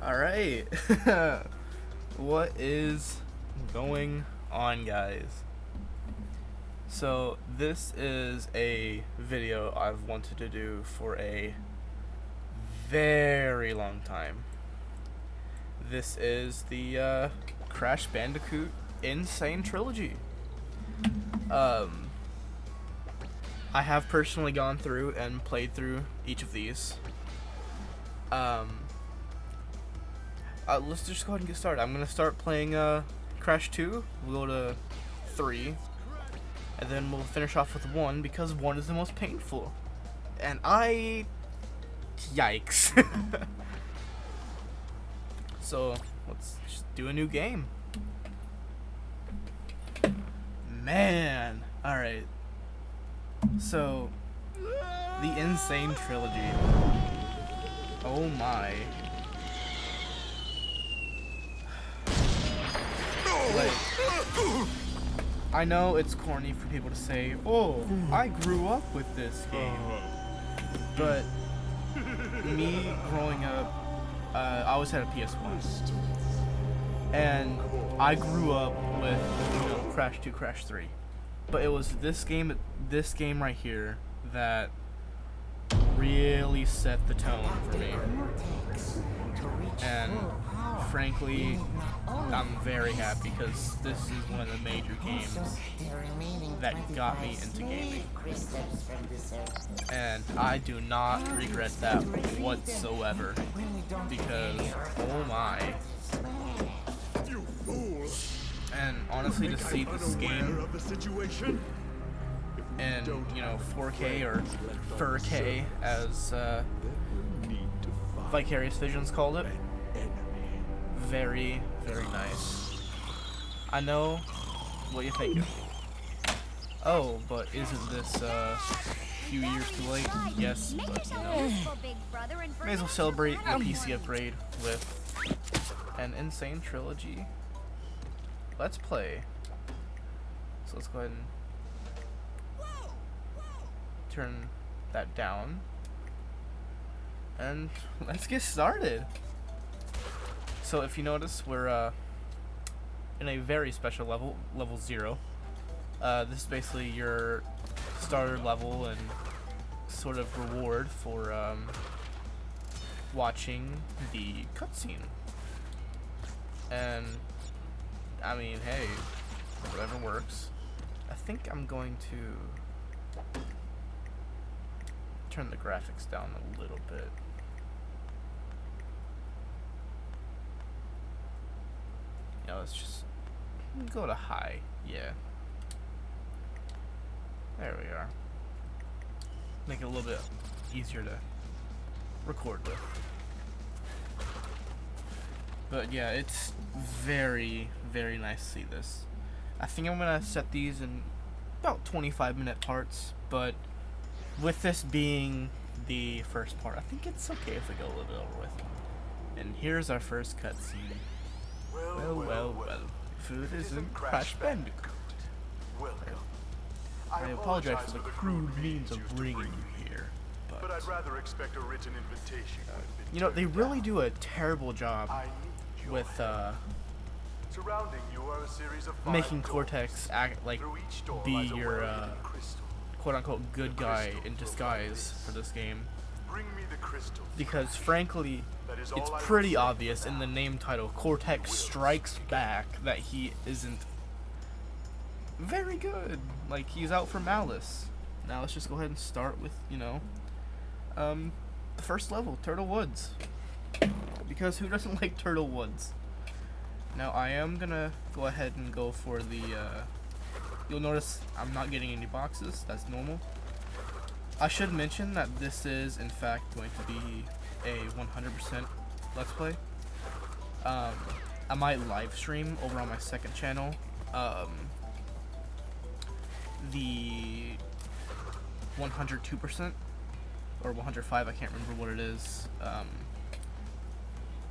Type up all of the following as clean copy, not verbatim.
Alright. What is going on, guys? So, this is a video I've wanted to do for a very long time. This is the Crash Bandicoot Sane Trilogy. I have personally gone through and played through each of these. Let's just go ahead and get started. I'm gonna start playing Crash 2. We'll go to 3, and then we'll finish off with 1 because 1 is the most painful. And yikes. So let's just do a new game. Man, all right. So the Insane Trilogy. Oh my. Like, I know it's corny for people to say, "Oh, I grew up with this game," but me growing up, I always had a PS1, and I grew up with, Crash 2, Crash 3, but it was this game right here that really set the tone for me, and frankly, I'm very happy because this is one of the major games that got me into gaming, and I do not regret that whatsoever because oh my. And honestly, to see this game in 4K or 4K as Vicarious Visions called it, very, very nice. I know what you're thinking. Oh, but isn't this a few years too late? Yes, but may as well celebrate the PC upgrade with an Insane Trilogy Let's Play. So let's go ahead and turn that down, and let's get started. So if you notice, we're in a very special level, level 0. This is basically your starter level and sort of reward for watching the cutscene. And I mean, hey, whatever works. I think I'm going to turn the graphics down a little bit. Let's just go to high. Yeah. There we are. Make it a little bit easier to record with. But yeah, it's very, very nice to see this. I think I'm gonna set these in about 25-minute parts, but with this being the first part, I think it's okay if we go a little bit over with. And here's our first cutscene. Well. Food isn't Crash Bandicoot. Welcome. I apologize for the crude means of bringing you here, but I'd rather expect a written invitation. They really do a terrible job with surrounding you are a series of making Cortex act like be your quote-unquote good guy in disguise for this game. Bring me the crystal. Because frankly, it's pretty obvious in the name title, Cortex Strikes Back, that he isn't very good. Like, he's out for malice. Now let's just go ahead and start with, the first level, Turtle Woods. Because who doesn't like Turtle Woods? Now I am gonna go ahead and go for the, you'll notice I'm not getting any boxes, that's normal. I should mention that this is in fact going to be a 100% Let's Play. I might live stream over on my second channel, the 102% or 105, I can't remember what it is,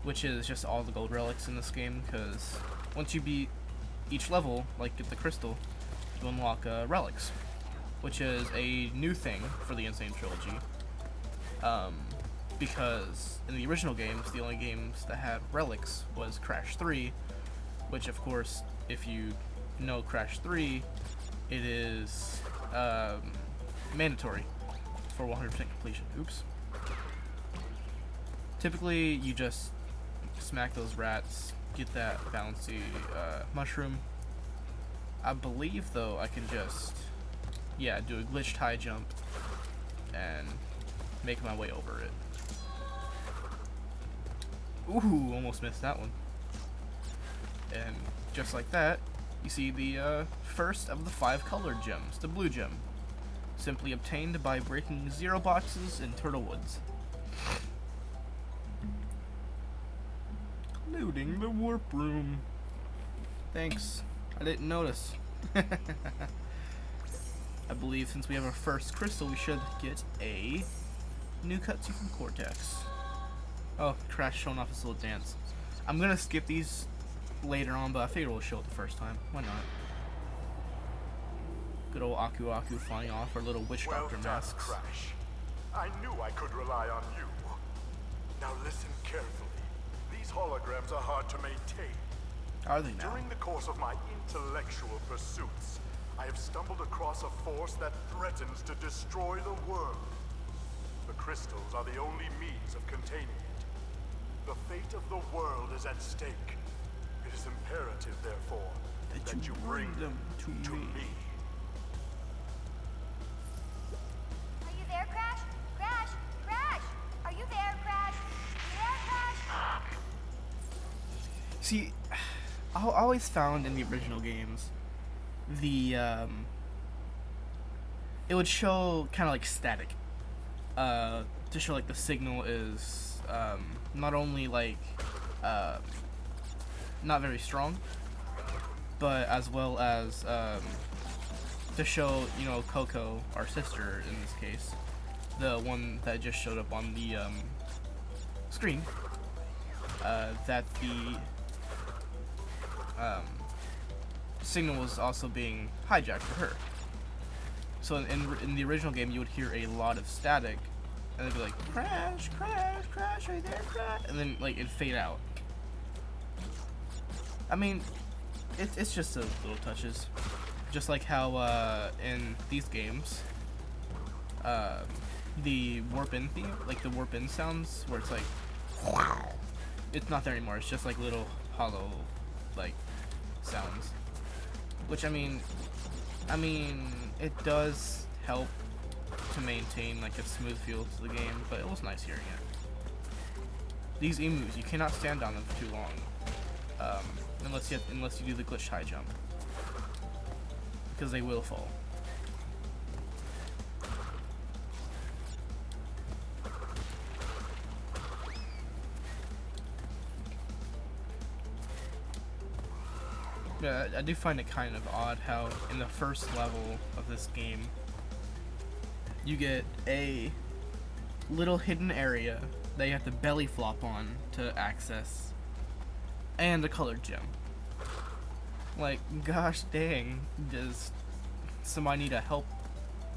which is just all the gold relics in this game, because once you beat each level, like get the crystal, you unlock relics, which is a new thing for the Insane Trilogy. because in the original games, the only games that had relics was Crash 3, which of course, if you know Crash 3, it is mandatory for 100% completion. Oops. Typically, you just smack those rats, get that bouncy mushroom. I believe, though, I can just, yeah, do a glitched high jump and make my way over it. Ooh, almost missed that one. And just like that, you see the first of the 5 colored gems, the blue gem, simply obtained by breaking 0 boxes in Turtle Woods. Looting the warp room. Thanks. I didn't notice. I believe since we have our first crystal, we should get a new cutscene from Cortex. Oh, Crash showing off his little dance. I'm gonna skip these later on, but I figured we'll show it the first time. Why not? Good old Aku Aku flying off our little witch doctor masks. Crash. I knew I could rely on you. Now listen carefully. These holograms are hard to maintain. Are they now? During the course of my intellectual pursuits, I have stumbled across a force that threatens to destroy the world. The crystals are the only means of containing it. The fate of the world is at stake. It is imperative, therefore, that you bring them to me. Are you there, Crash? Crash! Crash! Are you there, Crash? Are you there, Crash? See, I always found in the original games, the it would show kind of like static, to show like the signal is not only like not very strong, but as well as to show, you know, Coco, our sister in this case, the one that just showed up on the screen, that the signal was also being hijacked for her. So in the original game, you would hear a lot of static, and it'd be like, Crash, Crash, Crash, are you there, Crash? And then like it'd fade out. I mean, it's just those little touches, just like how in these games, the warp in theme, like the warp in sounds, where it's like, it's not there anymore. It's just like little hollow, like, sounds. Which I mean, it does help to maintain like a smooth feel to the game, but it was nice hearing it. These emus, you cannot stand on them for too long, unless you do the glitched high jump, because they will fall. Yeah, I do find it kind of odd how in the first level of this game you get a little hidden area that you have to belly flop on to access, and a colored gem. Like, gosh dang, does somebody need a help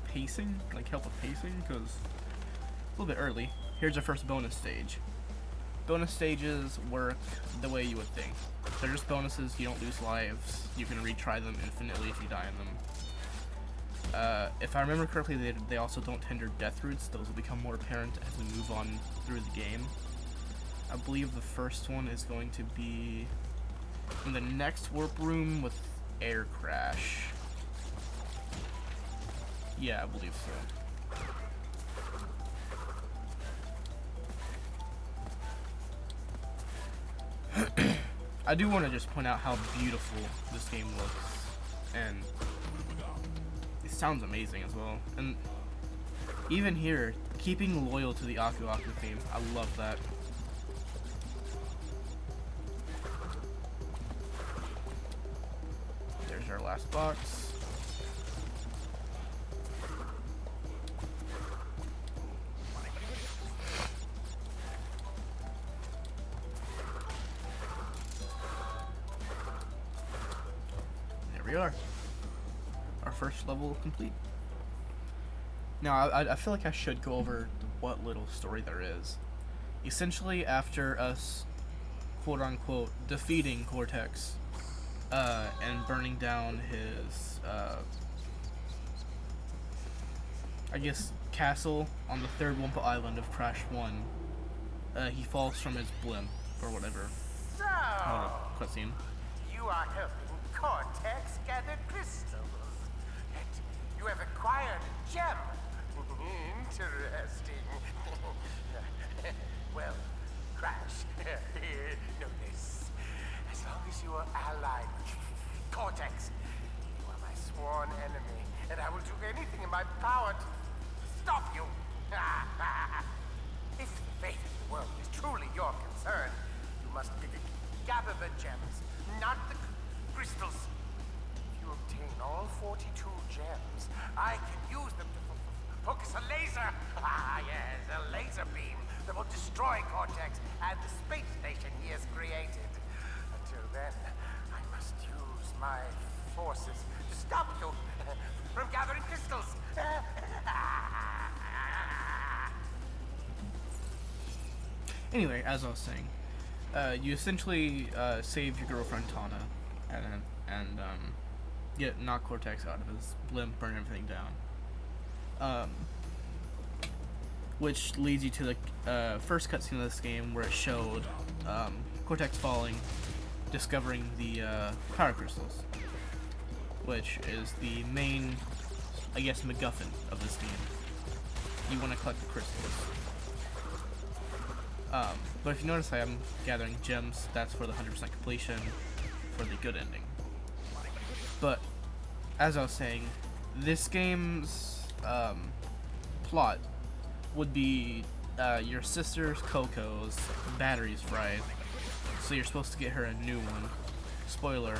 pacing? Like, help with pacing? Because a little bit early. Here's our first bonus stage. Bonus stages work the way you would think. They're just bonuses, you don't lose lives, you can retry them infinitely if you die in them. If I remember correctly, they also don't tender death roots. Those will become more apparent as we move on through the game. I believe the first one is going to be in the next warp room with Air Crash. Yeah, I believe so. I do want to just point out how beautiful this game looks, and it sounds amazing as well. And even here, keeping loyal to the Aku Aku theme, I love that. There's our last box. We are. Our first level complete. Now, I feel like I should go over what little story there is. essentially after us, quote unquote, defeating Cortex, and burning down his, I guess, castle on the third Wumpa Island of Crash 1, he falls from his blimp, or whatever. So, Cutscene. you are helping Cortex gather crystals. And you have acquired a gem. Interesting. Well, Crash, know this. As long as you are allied with Cortex, you are my sworn enemy, and I will do anything in my power to stop you. If the fate of the world is truly your concern, you must gather the gems, not the crystals. If you obtain all 42 gems, I can use them to focus a laser. Yes, a laser beam that will destroy Cortex and the space station he has created. Until then, I must use my forces to stop you from gathering crystals. Anyway, as I was saying, you essentially save your girlfriend Tana, and knock Cortex out of his blimp, burn everything down. Which leads you to the first cutscene of this game, where it showed Cortex falling, discovering the power crystals, which is the main, I guess, MacGuffin of this game. You want to collect the crystals. But if you notice, I am gathering gems. That's for the 100% completion, for the good ending. But as I was saying, this game's plot would be your sister's Coco's batteries fried, so you're supposed to get her a new one. Spoiler: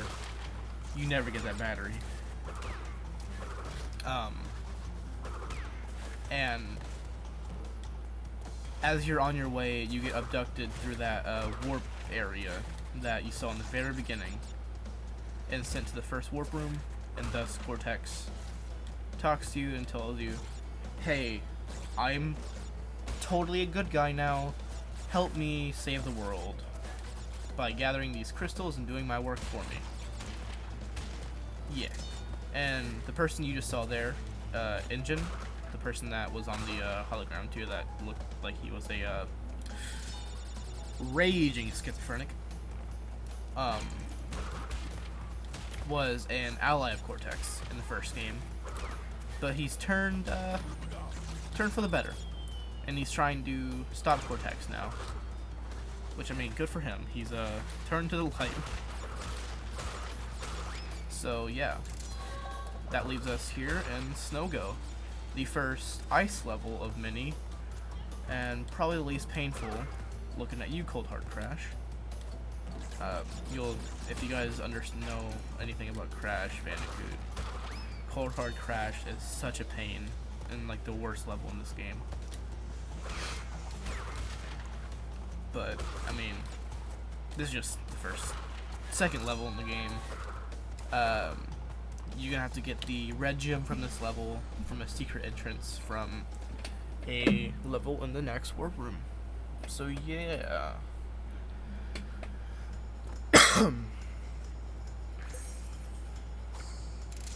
you never get that battery. And as you're on your way, you get abducted through that warp area that you saw in the very beginning, and sent to the first warp room, and thus Cortex talks to you and tells you, hey, I'm totally a good guy now, help me save the world by gathering these crystals and doing my work for me. Yeah. And the person you just saw there, Engine, the person that was on the hologram too, that looked like he was a raging schizophrenic, was an ally of Cortex in the first game, but he's turned for the better, and he's trying to stop Cortex now. Which, I mean, good for him. He's turned to the light. So yeah, that leaves us here in Snowgo, the first ice level of many, and probably the least painful. Looking at you, Cold Hard Crash. If you guys know anything about Crash Bandicoot, Cold Hard Crash is such a pain, and like the worst level in this game. But I mean, this is just the second level in the game. You're gonna have to get the red gem from this level from a secret entrance from a level in the next warp room. So yeah.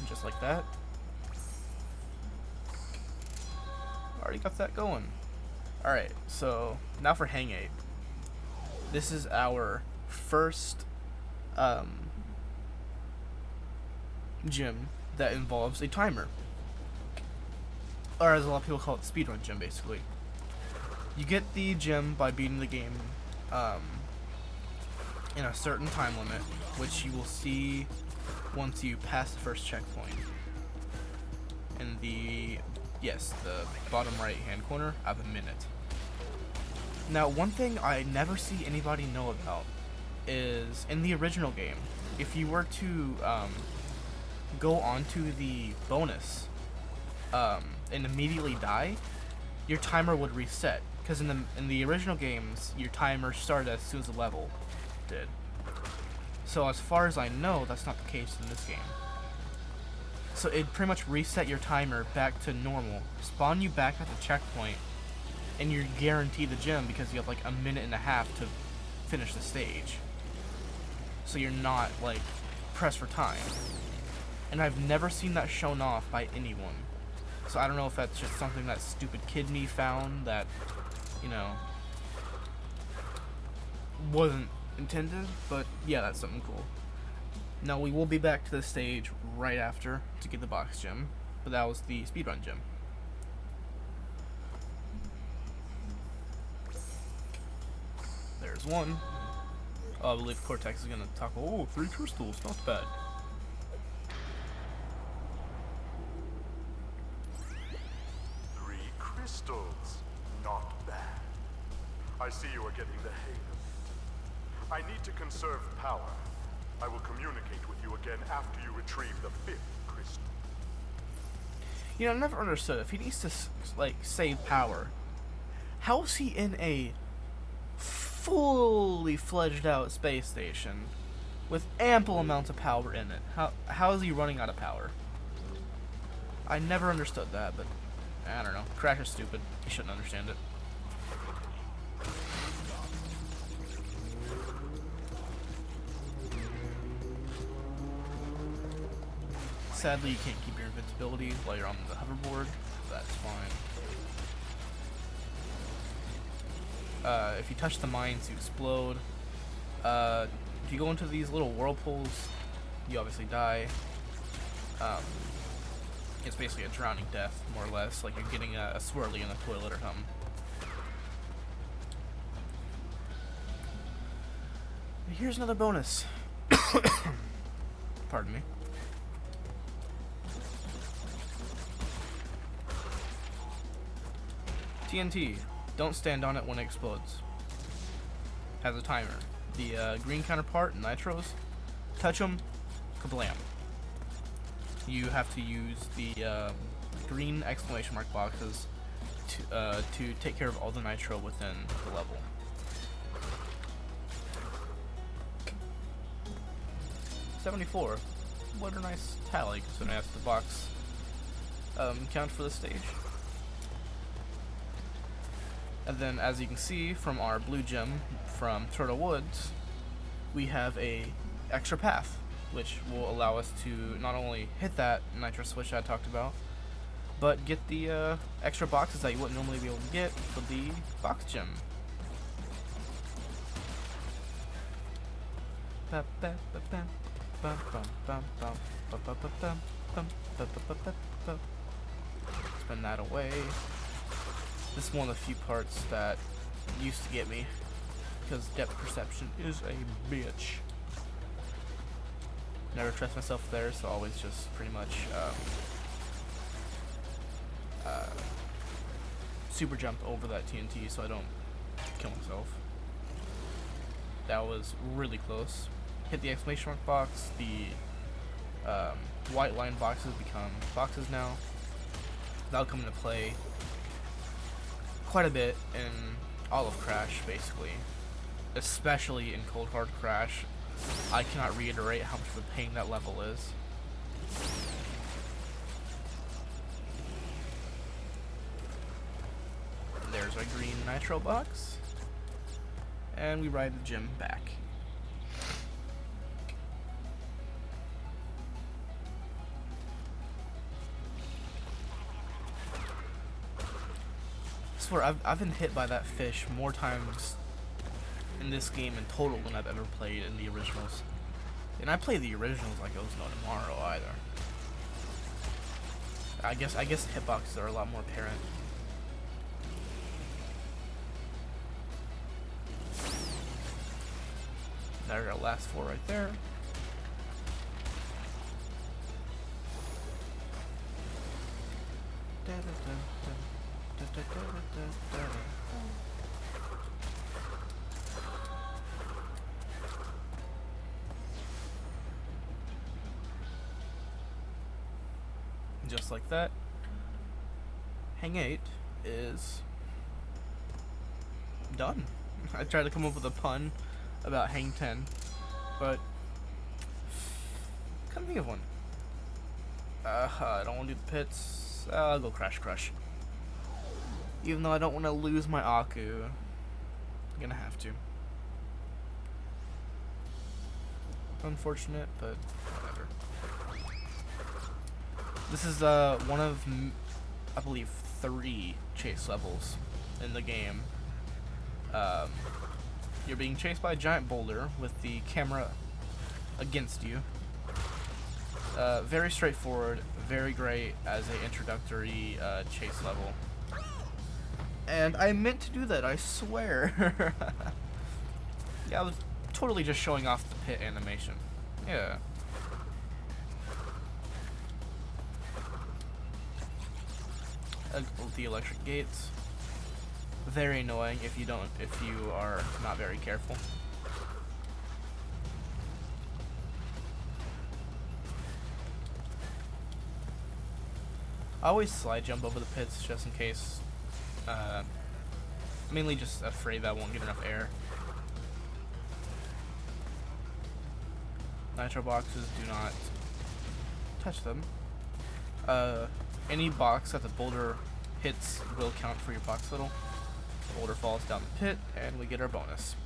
Just like that. Already got that going. Alright, so now for Hang 8. This is our first gym that involves a timer. Or as a lot of people call it, speedrun gym, basically. You get the gym by beating the game in a certain time limit, which you will see once you pass the first checkpoint. In the bottom right hand corner, I have a minute. Now, one thing I never see anybody know about is, in the original game, if you were to go onto the bonus and immediately die, your timer would reset. Because in the original games, your timer started as soon as the level did. So as far as I know, that's not the case in this game. So it pretty much reset your timer back to normal, spawn you back at the checkpoint, and you're guaranteed the gem because you have like a minute and a half to finish the stage. So you're not like pressed for time. And I've never seen that shown off by anyone. So I don't know if that's just something that stupid kid me found that, you know, wasn't intended, but yeah, that's something cool. Now we will be back to the stage right after to get the box gem, but that was the speedrun gem. There's one. Oh, I believe Cortex is gonna talk. Oh, 3 crystals, not bad. Crystals, not bad. I see you are getting the hang of it. I need to conserve power. I will communicate with you again after you retrieve the 5th crystal. You know, I never understood if he needs to like save power. How is he in a fully fledged out space station with ample amounts of power in it? How is he running out of power? I never understood that, but I don't know. Crash is stupid. He shouldn't understand it. Sadly, you can't keep your invincibility while you're on the hoverboard. That's fine. If you touch the mines, you explode. If you go into these little whirlpools, you obviously die. It's basically a drowning death, more or less, like you're getting a swirly in the toilet or something. Here's another bonus. Pardon me. TNT. Don't stand on it when it explodes. Has a timer. The green counterpart, nitros, touch them, kablam. You have to use the green exclamation mark boxes to take care of all the nitro within the level. $74. What a nice tally considering that's the box count for the stage. And then, as you can see from our blue gem from Turtle Woods, we have a extra path, which will allow us to not only hit that nitro switch I talked about, but get the extra boxes that you wouldn't normally be able to get for the box gem. Spin that away. This is one of the few parts that used to get me, because depth perception is a bitch. Never trust myself there, so always just pretty much super jump over that TNT so I don't kill myself. That was really close. Hit the exclamation mark box. The white line boxes become boxes now. That'll come into play quite a bit in all of Crash, basically. Especially in Cold Hard Crash. I cannot reiterate how much of a pain that level is. There's our green nitro box. And we ride the gym back. I swear, I've been hit by that fish more times in this game in total than I've ever played in the originals. And I play the originals like it was no tomorrow either. I guess hitboxes are a lot more apparent. There's our last 4 right there. Just like that, Hang 8 is done. I tried to come up with a pun about Hang 10, but couldn't think of one. I don't want to do the pits. I'll go Crash Crush. Even though I don't want to lose my Aku. I'm gonna have to. Unfortunate, but whatever. This is one of, I believe, 3 chase levels in the game. You're being chased by a giant boulder with the camera against you. Very straightforward, very great as an introductory chase level. And I meant to do that, I swear. Yeah, I was totally just showing off the pit animation. Yeah. The electric gates. Very annoying if you are not very careful. I always slide jump over the pits just in case. Mainly just afraid that I won't get enough air. Nitro boxes, do not touch them. Any box that the boulder hits will count for your box fiddle. The boulder falls down the pit, and we get our bonus.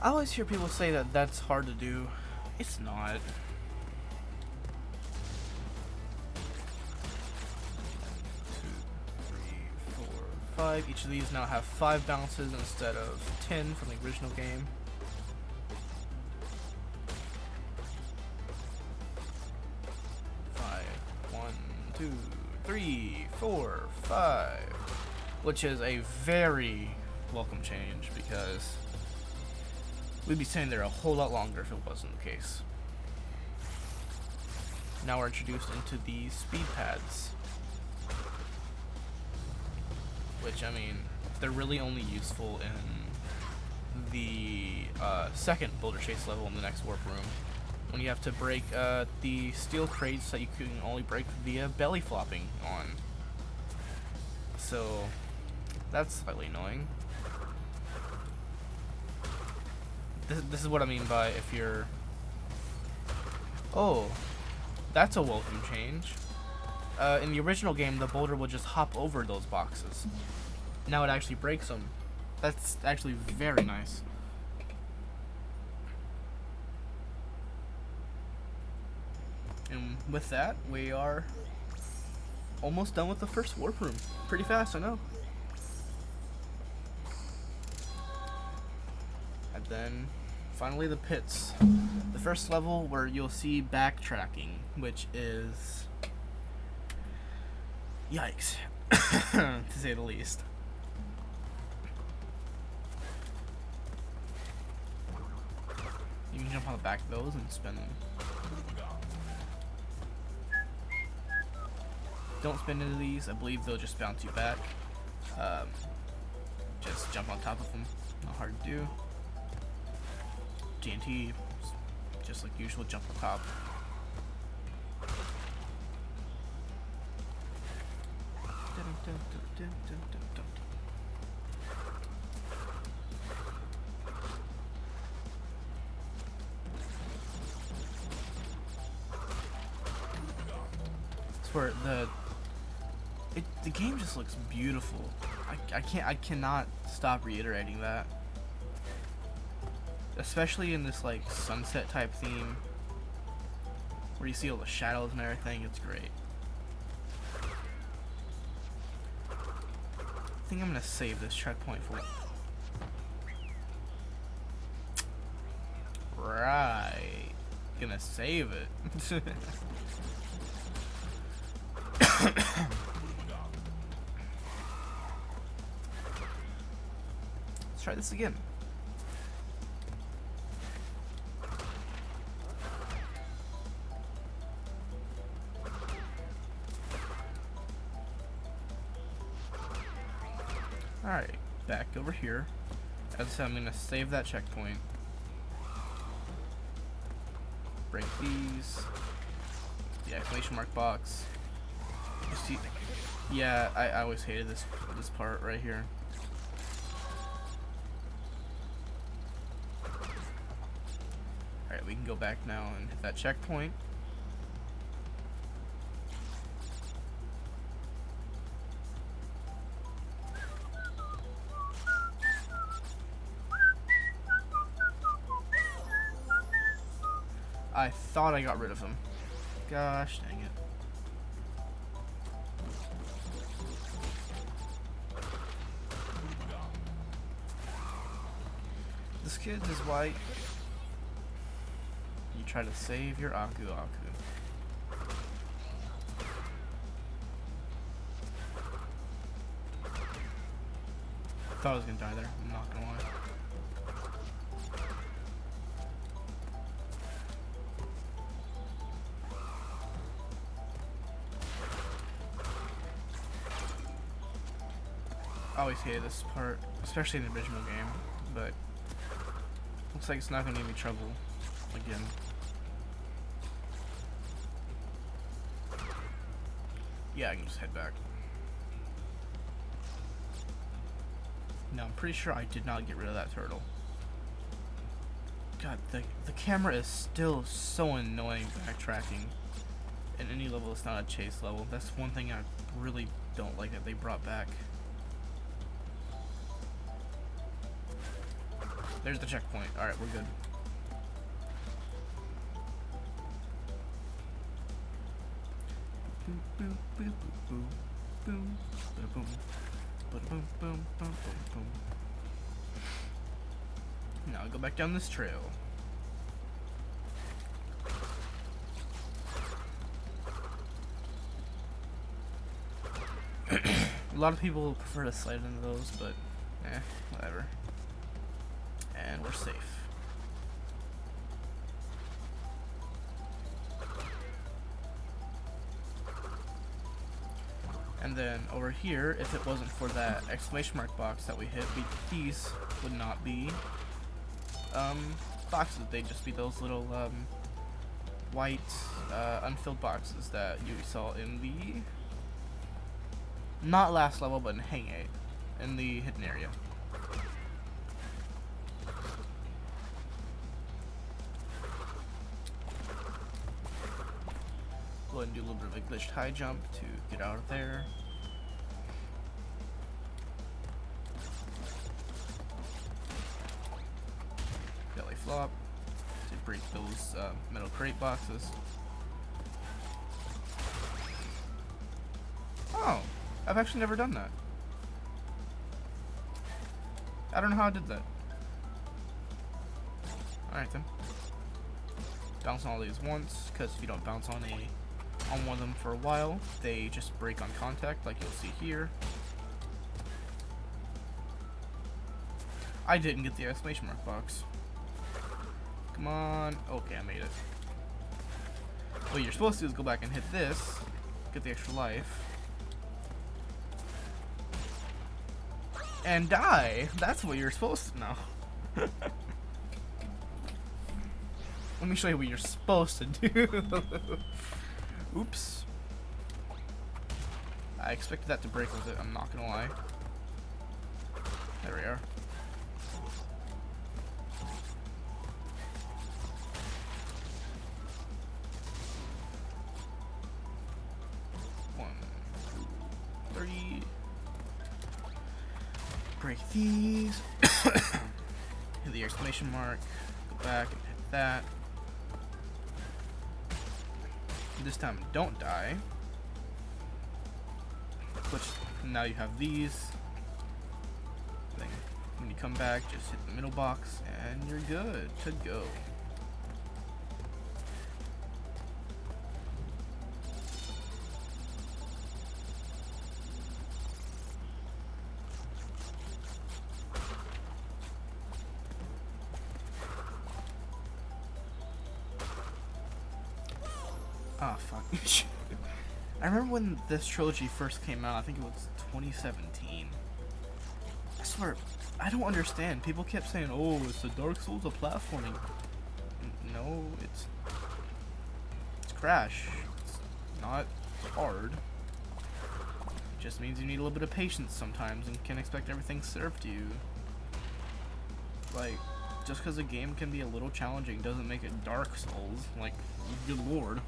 I always hear people say that that's hard to do. It's not. 5. Each of these now have 5 bounces instead of 10 from the original game. One, two, three, 4, 5, which is a very welcome change because we'd be sitting there a whole lot longer if it wasn't the case. Now we're introduced into the speed pads, which, I mean, they're really only useful in the second boulder chase level in the next warp room, when you have to break the steel crates that you can only break via belly flopping on. So that's slightly annoying. This is what I mean by if you're... Oh, that's a welcome change. In the original game, the boulder would just hop over those boxes. Now it actually breaks them. That's actually very nice. And with that, we are almost done with the first warp room. Pretty fast, I know. And then, finally, the pits. The first level where you'll see backtracking, which is... yikes, to say the least. You can jump on the back of those and spin them. Don't spin into these, I believe they'll just bounce you back. Just jump on top of them, not hard to do. TNT, just like usual, jump on top. Where the game just looks beautiful. I cannot stop reiterating that. Especially in this like sunset type theme where you see all the shadows and everything, it's great. I think I'm gonna save this checkpoint for it. Right. Gonna save it. Let's try this again. Alright, back over here. As I said, I'm gonna save that checkpoint. Break these. The exclamation mark box. You see, yeah, I always hated this part right here. back now and hit that checkpoint. I thought I got rid of him. Gosh dang it. This kid is white. You try to save your Aku Aku. Thought I was gonna die there, I'm not gonna lie. I always hated this part, especially in the original game, but looks like it's not gonna give me trouble again. Yeah, I can just head back. No, I'm pretty sure I did not get rid of that turtle. God, the camera is still so annoying backtracking in any level that's not a chase level. That's one thing I really don't like that they brought back. There's the checkpoint. Alright, we're good. Boom, boom, boom, boom, boom, boom, boom, boom, boom, boom. Now go back down this trail. A lot of people prefer to slide into those, but whatever. And we're safe. And then over here, if it wasn't for that exclamation mark box that we hit, these would not be boxes. They'd just be those little white unfilled boxes that you saw in the not last level, but in Hang 8, in the hidden area. Go ahead and do a little bit of a glitched high jump to get out of there. Belly flop to break those metal crate boxes. Oh, I've actually never done that. I don't know how I did that. Alright then. Bounce on all these once, because if you don't bounce on one of them for a while, they just break on contact, like you'll see here. I didn't get the exclamation mark box. Come on. Okay, I made it. What you're supposed to do is go back and hit this, get the extra life, and die. That's what you're supposed to know. Let me show you what you're supposed to do. Oops. I expected that to break with it, I'm not gonna lie. There we are. One, two, 3. Break these. Hit the exclamation mark. Go back and hit that. This time don't die, which now you have these. Then when you come back, just hit the middle box and you're good to go. Ah, fuck. I remember when this trilogy first came out, I think it was 2017. I swear, I don't understand. People kept saying, oh, it's the Dark Souls of platforming. No, it's Crash. It's not hard. It just means you need a little bit of patience sometimes and can't expect everything served to you. Like, just because a game can be a little challenging doesn't make it Dark Souls. Like, good lord.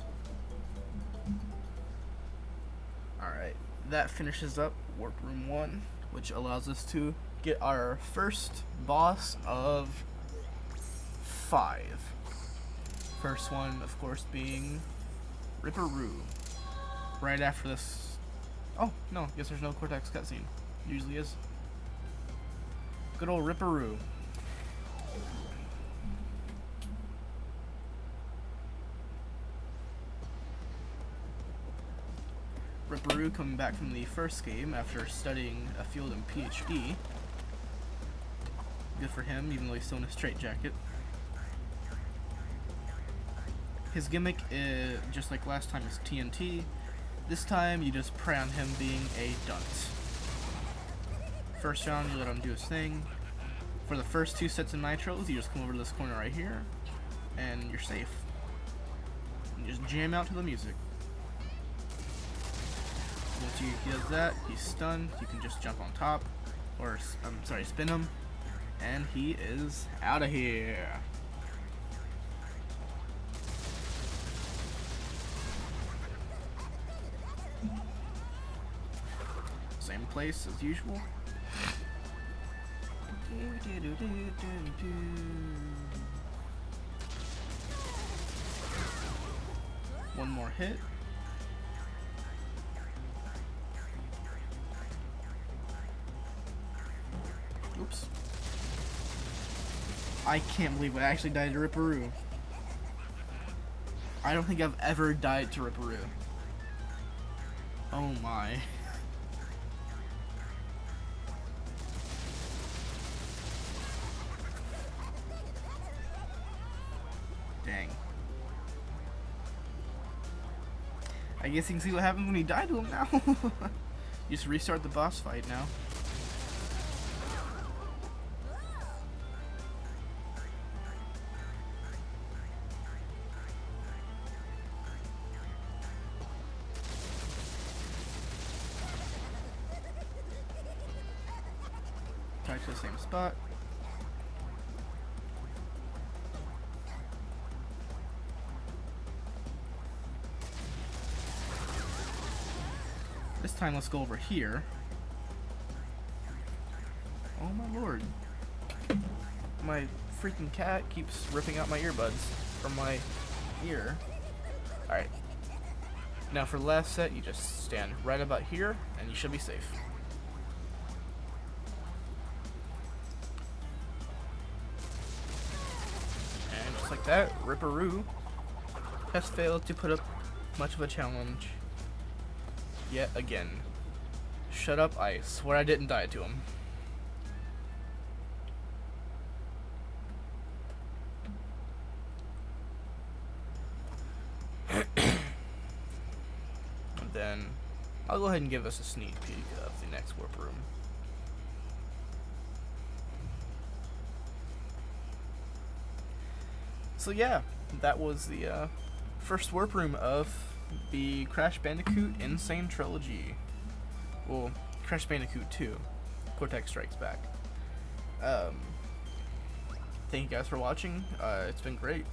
Alright, that finishes up Warp Room 1, which allows us to get our first boss of 5. First one, of course, being Ripperoo. Right after this... Oh, no, guess there's no Cortex cutscene. Usually is. Good old Ripperoo. Ripperoo coming back from the first game after studying a field in PhD. Good for him, even though he's still in a straitjacket. His gimmick is, just like last time, is TNT. This time, you just prey on him being a dunce. First round, you let him do his thing. For the first 2 sets of nitros, you just come over to this corner right here, and you're safe. You just jam out to the music. Once he does that, he's stunned. You can just jump on top, or spin him, and he is out of here. Same place as usual. One more hit. Oops. I can't believe I actually died to Ripperoo. I don't think I've ever died to Ripperoo. Oh my. Dang. I guess you can see what happens when you die to him now. You just restart the boss fight now. Back to the same spot. This time, let's go over here. Oh my lord. My freaking cat keeps ripping out my earbuds from my ear. Alright. Now for the last set, you just stand right about here, and you should be safe. And just like that, Ripperoo has failed to put up much of a challenge yet again. Shut up, I swear I didn't die to him. And then I'll go ahead and give us a sneak peek of the next warp room. So yeah, that was the first warp room of the Crash Bandicoot Sane Trilogy. Well, Crash Bandicoot 2, Cortex Strikes Back. Thank you guys for watching. It's been great.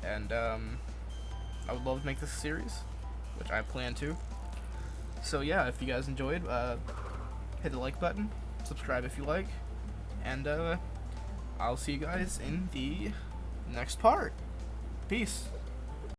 And I would love to make this a series, which I plan to. So yeah, if you guys enjoyed, hit the like button, subscribe if you like, and I'll see you guys in the next part. Peace.